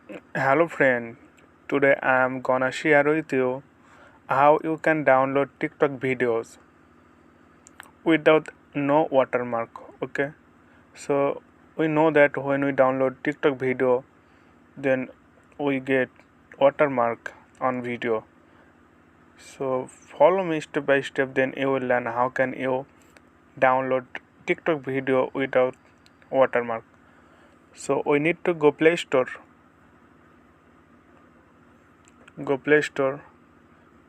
Hello friend, today I am gonna share with you how you can download TikTok videos without no watermark. Okay, so we know that when we download TikTok video, then we get watermark on video. So follow me step by step, then you will learn how can you download TikTok video without watermark. So we need to go Play Store,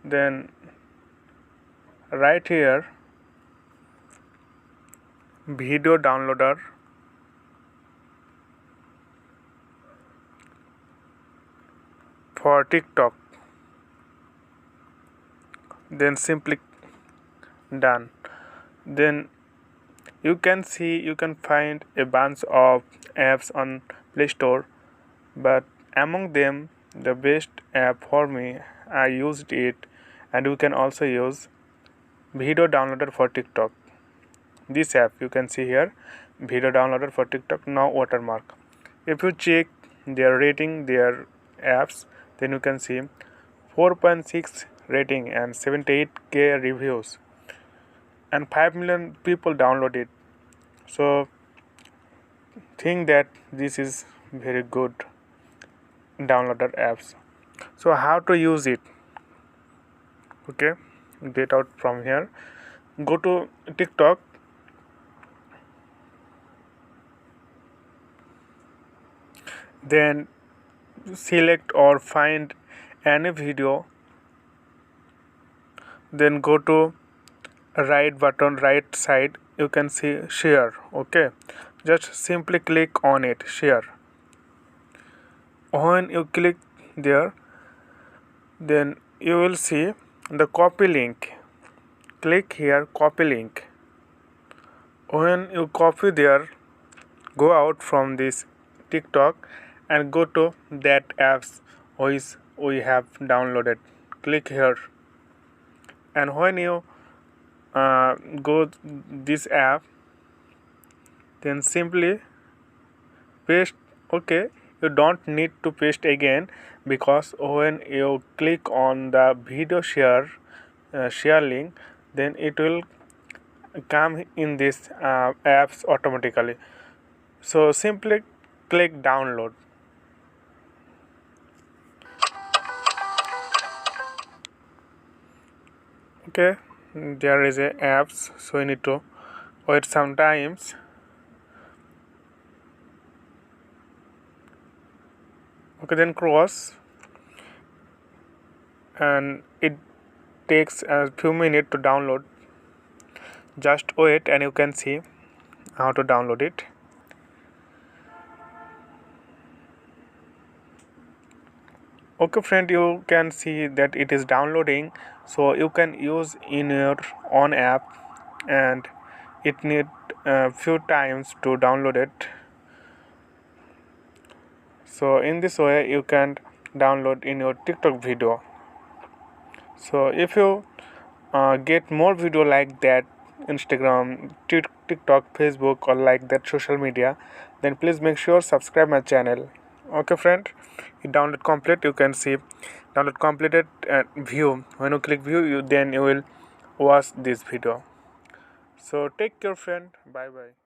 then right here video downloader, for TikTok, then simply done. Then you can find a bunch of apps on Play Store, but among them the best app for me, I used it, and you can also use video downloader for TikTok. This app you can see here, video downloader for TikTok, now watermark. If you check their rating, their apps, then you can see 4.6 rating and 78k reviews, and 5 million people download it. So think that this is very good downloader apps. So how to use it? Okay, get out from here, go to TikTok, then select or find any video, then go to right button, right side, you can see share. Okay, just simply click on it, share. When you click there, then you will see the copy link. Click here, copy link. When you copy there, go out from this TikTok and go to that apps which we have downloaded. Click here, and when you go this app, then simply paste. Okay, you don't need to paste again, because when you click on the video share link, then it will come in this apps automatically. So simply click download. Okay, there is a apps, so you need to wait some times. Okay, then cross, and it takes a few minutes to download. Just wait and you can see how to download it. Okay friend, you can see that it is downloading, so you can use in your own app, and it need a few times to download it. So in this way you can download in your TikTok video. So if you get more video like that, Instagram, TikTok, Facebook, or like that social media, then please make sure subscribe my channel. Okay friend, you download complete, you can see download completed and view. When you click view, then you will watch this video. So take care friend, bye bye.